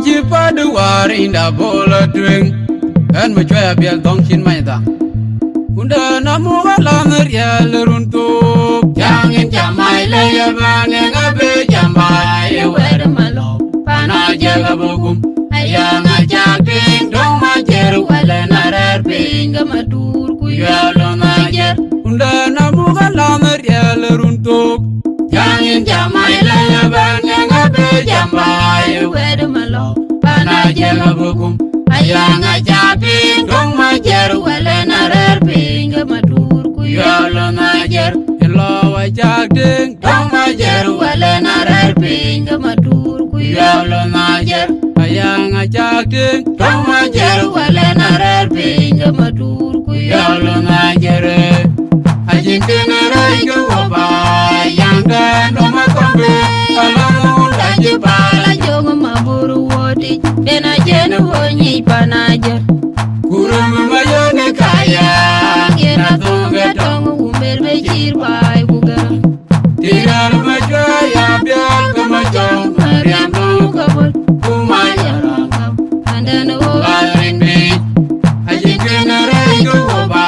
chi pa du war inda bola twing en mo chwa bial dong chin mai da unda na mo la mer ya lerunto yang in jamai le ya ba ne ga be jamai wer malo pana je ga bogum ayang aja ting dong ma jer wala na rar pinga matur ku ya lo na jer unda na mo la mer ya lerunto yang in jamai le ya ba ne ga be jamai wer malo pana je ga bogum ayang aja ting dong ma jer wala na rar pinga matur ku ya lo na jer lo wa jag ting dong ma jer wala na rar pinga matur ku ya lo na jer ayang ajak ting dong ma jer wala na rar pinga matur ku ya lo na jer ajin kene rai go ba yang da no ma kombe alamu da je bala Jongo maburu woti Bena jenu honyi panajer kurum ma yone kaya Gena tonga tongu umber bejir bai bugara tirar ma jaya biar kama jong mariam no kabul kumaya Yarangam Andana wo Baring me, ajin kena rai go ba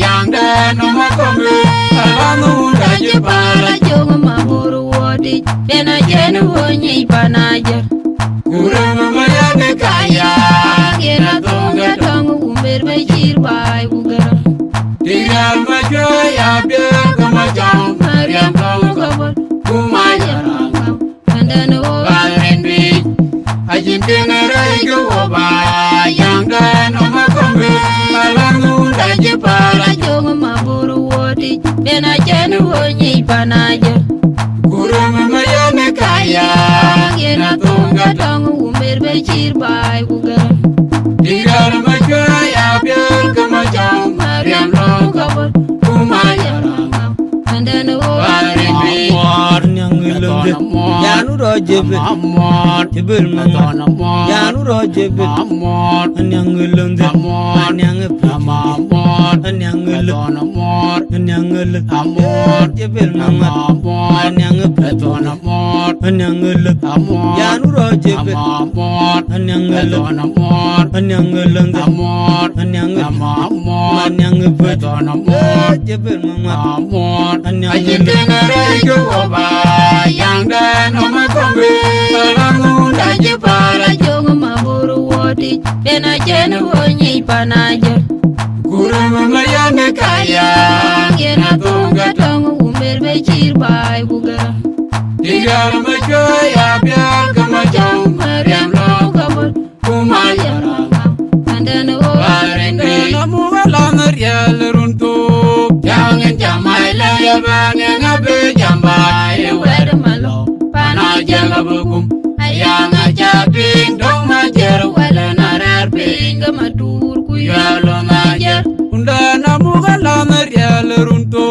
yang da no ma kombe alamu da je bala Jongo maburu woti Bena jenu honyi panajer kurum ma yone kaya Gena tonga tongu umber bejir bai bugara tirar ma jaya biar kama jong mariam no kabul kumaya Yarangam Andana wo Baring me, ajin kena rai go ba yang da no ma kombe alamu da je bala Jongo maburu woti Bena jenu honyi panajer kurum ma yone kaya Gena tonga tongu umber bejir bai bugara tirar ma jaya biar kama jong mariam no kabul kumaya Yarangam Andana wo Baring me, Amor nyangilunde Yanu rojebe amor Jebel mama Yanu rojebe amor Nyangilunde Amor. Nyangilunde amor Nyangilunde amor Nyangilunde Amor. Jebel mama amor Nyangilunde amor Nyangilunde Amor. Yanu rojebe amor Nyangilunde amor Nyangilunde amor Nyangilunde amor Nyangilunde amor Jebel mama amor Anyang ajin kena rai go ba yang da no ma kombe alamu da je bala Jongo maburu woti Bena jenu honyi panajer kurum ma yone kaya Gena tonga tongu umber bejir bai bugara tirar ma jaya biar kama jong mariam no kabul kumaya Yarangam Andana wo Baring me, namu la meria leruntu yang en jamai la ya bane ngabe jambai Wer malo pana janga bugum ayang aja ding dong ma jer wala narar Pinga matur ku ya lo ma jer unda namu la meria leruntu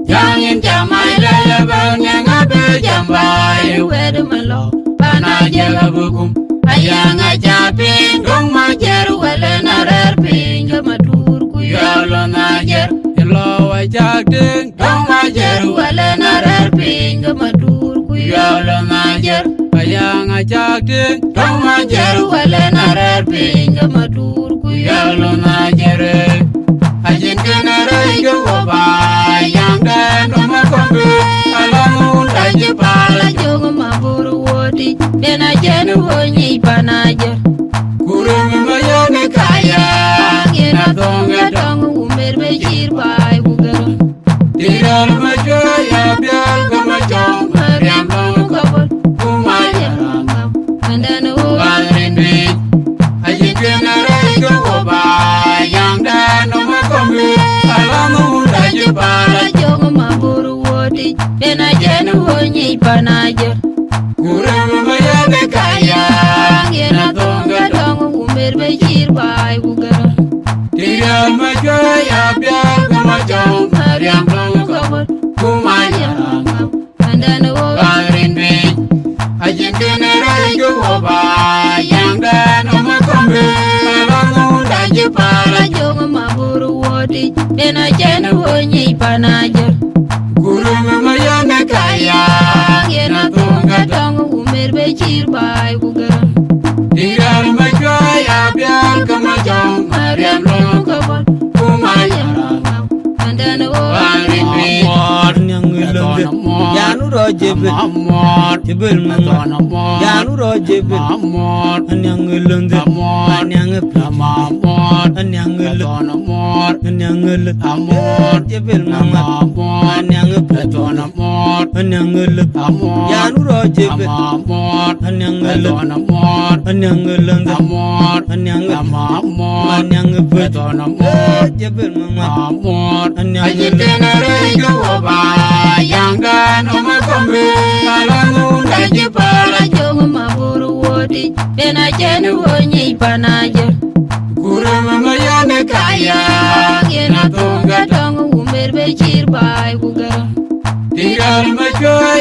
yang en jamai la ya bane ngabe jambai Wer malo pana janga bugum ayang aja ding dong ma jer wala narar Pinga matur ku ya lo ma jer lo wa jag ding dong ma jer wala narar pinga matur ku ya lo ma jer ayang ajak ding dong ma jer wala narar pinga matur ku ya lo ma jer ajin kena rai go ba yang da no ma kombe alamu da je bala Jongo maburu woti Bena jenu honyi panajer kurum ma yone kaya Gena tonga tongu umber bejir bai bugara tirar ma jaya biar kama jong mariam no kabul kumaya Yarangam Andana wo Baring me, ajin kena rai go ba yang da no ma kombe alamu da je bala Jongo maburu woti Bena jenu honyi panajer kurum ma yone kaya Gena tonga tongu umber bejir bai bugara tirar ma jaya biar kama jong mariam no kabul kumaya Yarangam Andana wo Baring me, ajin kena rai go ba yang da no ma kombe alamu da je bala Jongo maburu woti Bena jenu honyi panajer kurum ma yone kaya Gena tonga tongu umber bejir bai bugara mor Yanu ro jebel amor Jebel mama Tona mor Yanu ro jebel amor Anyang lende amor Anyang amor Anyang lende Tona mor Anyang lende amor Jebel mama amor Anyang Tona mor Anyang lende amor Yanu ro jebel amor Anyang lende Tona mor Anyang lende amor Anyang amor Anyang bet Tona mor Jebel mama amor Anyang Ajitenere joba Yanga no makombe Alangu ndaje Para jongo maburu wodi Dena jenu wonyi panaja Kure mama yane kaya Gena tonga tongu umer bechir bai ugara Tinggal majoy